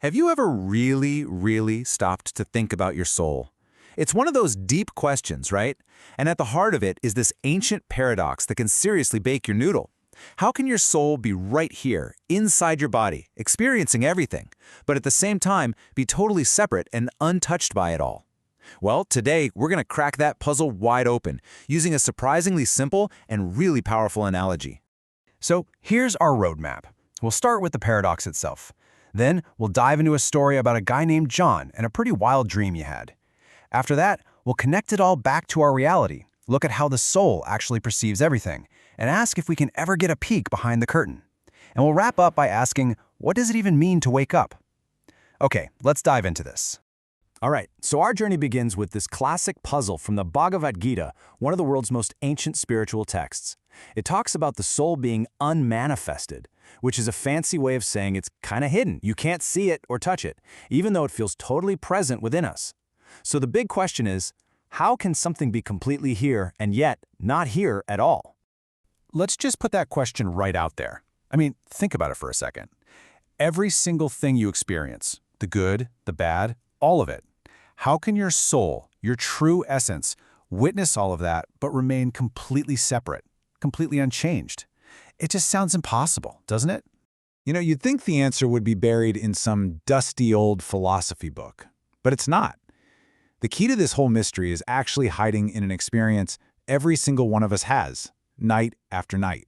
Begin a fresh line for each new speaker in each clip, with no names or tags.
Have you ever really stopped to think about your soul? It's one of those deep questions, right? And at the heart of it is this ancient paradox that can seriously bake your noodle. How can your soul be right here, inside your body, experiencing everything, but at the same time be totally separate and untouched by it all? Well, today we're going to crack that puzzle wide open, using a surprisingly simple and really powerful analogy.
So here's our roadmap. We'll start with the paradox itself. Then we'll dive into a story about a guy named John and a pretty wild dream he had. After that, we'll connect it all back to our reality, look at how the soul actually perceives everything, and ask if we can ever get a peek behind the curtain. And we'll wrap up by asking, what does it even mean to wake up? Okay, let's dive into this.
All right, so our journey begins with this classic puzzle from the Bhagavad Gita, one of the world's most ancient spiritual texts. It talks about the soul being unmanifested, which is a fancy way of saying it's kind of hidden. You can't see it or touch it, even though it feels totally present within us. So the big question is, how can something be completely here and yet not here at all?
Let's just put that question right out there. I mean, think about it for a second. Every single thing you experience, the good, the bad, all of it, how can your soul, your true essence, witness all of that but remain completely separate, completely unchanged? It just sounds impossible, doesn't it?
You'd think the answer would be buried in some dusty old philosophy book, but it's not. The key to this whole mystery is actually hiding in an experience every single one of us has, night after night.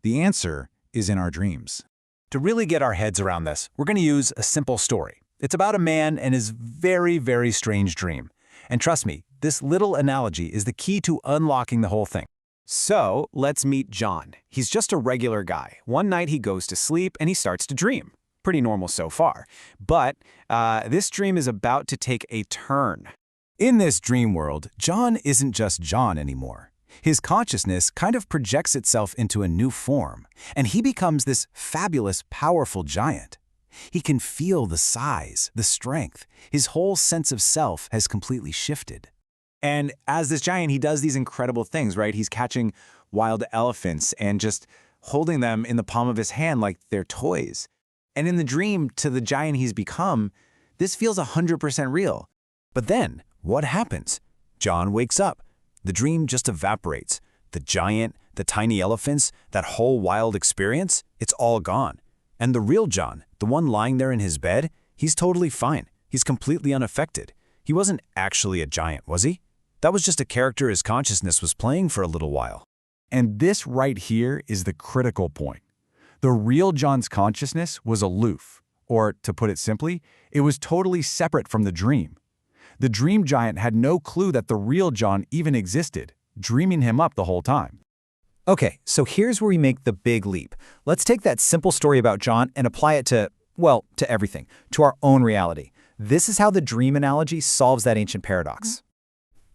The answer is in our dreams.
To really get our heads around this, we're going to use a simple story. It's about a man and his very strange dream. And trust me, this little analogy is the key to unlocking the whole thing. So, let's meet John. He's just a regular guy. One night he goes to sleep and he starts to dream. Pretty normal so far. But this dream is about to take a turn. In this dream world, John isn't just John anymore. His consciousness kind of projects itself into a new form, and he becomes this fabulous, powerful giant. He can feel the size, the strength. His whole sense of self has completely shifted. And as this giant, he does these incredible things, right? He's catching wild elephants and just holding them in the palm of his hand like they're toys. And in the dream, to the giant he's become, this feels 100% real. But then, what happens? John wakes up. The dream just evaporates. The giant, the tiny elephants, that whole wild experience, it's all gone. And the real John, the one lying there in his bed, he's totally fine. He's completely unaffected. He wasn't actually a giant, was he? That was just a character his consciousness was playing for a little while.
And this right here is the critical point. The real John's consciousness was aloof, or to put it simply, it was totally separate from the dream. The dream giant had no clue that the real John even existed, dreaming him up the whole time.
Okay, so here's where we make the big leap. Let's take that simple story about John and apply it to, well, to everything, to our own reality. This is how the dream analogy solves that ancient paradox.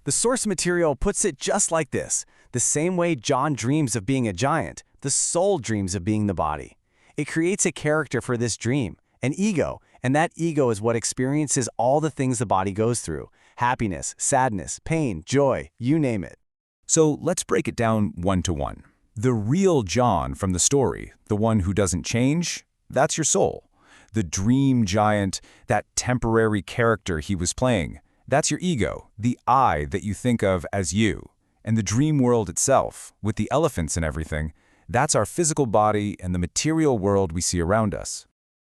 The source material puts it just like this. The same way John dreams of being a giant, the soul dreams of being the body. It creates a character for this dream, an ego, and that ego is what experiences all the things the body goes through: happiness, sadness, pain, joy, you name it.
So let's break it down one to one. The real John from the story, the one who doesn't change, that's your soul. The dream giant, that temporary character he was playing, that's your ego, the I that you think of as you. And the dream world itself, with the elephants and everything, that's our physical body and the material world we see around us.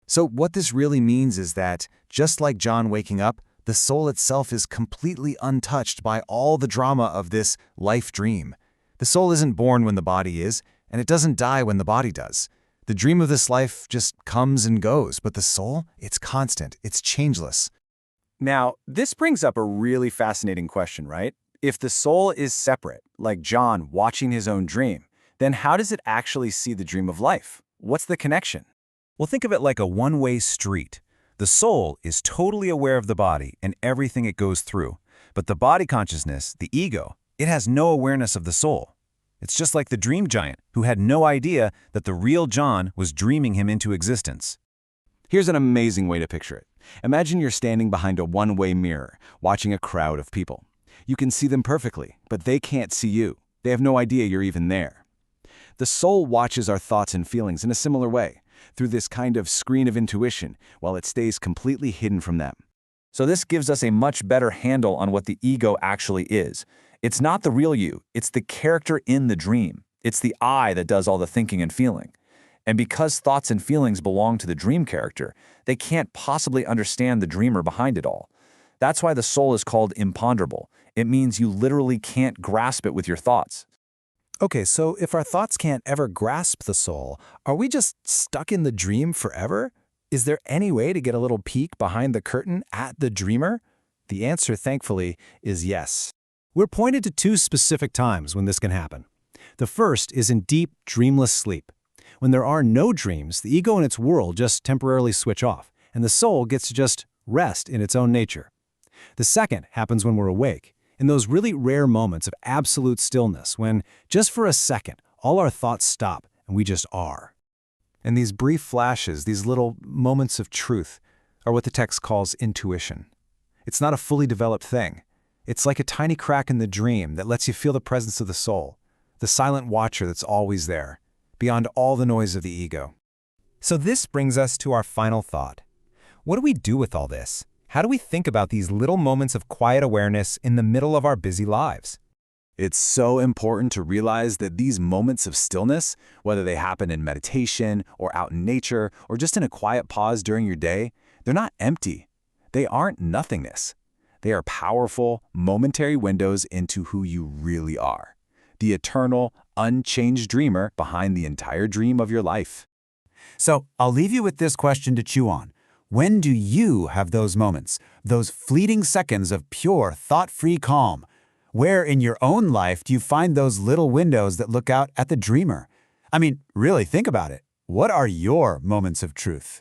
So what this really means is that, just like John waking up, the soul itself is completely untouched by all the drama of this life dream. The soul isn't born when the body is, and it doesn't die when the body does. The dream of this life just comes and goes, but the soul, it's constant, it's changeless.
Now, this brings up a really fascinating question, right? If the soul is separate, like John watching his own dream, then how does it actually see the dream of life? What's the connection?
Well, think of it like a one-way street. The soul is totally aware of the body and everything it goes through, but the body consciousness, the ego, it has no awareness of the soul. It's just like the dream giant, who had no idea that the real John was dreaming him into existence.
Here's an amazing way to picture it. Imagine you're standing behind a one-way mirror, watching a crowd of people. You can see them perfectly, but they can't see you. They have no idea you're even there. The soul watches our thoughts and feelings in a similar way. through this kind of screen of intuition, while it stays completely hidden from them. So this gives us a much better handle on what the ego actually is. It's not the real you, it's the character in the dream. It's the I that does all the thinking and feeling. And because thoughts and feelings belong to the dream character, they can't possibly understand the dreamer behind it all. That's why the soul is called imponderable. It means you literally can't grasp it with your thoughts.
Okay, so if our thoughts can't ever grasp the soul, are we just stuck in the dream forever? Is there any way to get a little peek behind the curtain at the dreamer? The answer, thankfully, is yes.
We're pointed to two specific times when this can happen. The first is in deep, dreamless sleep. When there are no dreams, the ego and its world just temporarily switch off, and the soul gets to just rest in its own nature. The second happens when we're awake, in those really rare moments of absolute stillness when, just for a second, all our thoughts stop and we just are.
And these brief flashes, these little moments of truth, are what the text calls intuition. It's not a fully developed thing. It's like a tiny crack in the dream that lets you feel the presence of the soul, the silent watcher that's always there, beyond all the noise of the ego.
So this brings us to our final thought. What do we do with all this? How do we think about these little moments of quiet awareness in the middle of our busy lives?
It's so important to realize that these moments of stillness, whether they happen in meditation or out in nature or just in a quiet pause during your day, they're not empty. They aren't nothingness. They are powerful, momentary windows into who you really are, the eternal, unchanged dreamer behind the entire dream of your life.
So I'll leave you with this question to chew on. When do you have those moments, those fleeting seconds of pure, thought-free calm? Where in your own life do you find those little windows that look out at the dreamer? I mean, really think about it. What are your moments of truth?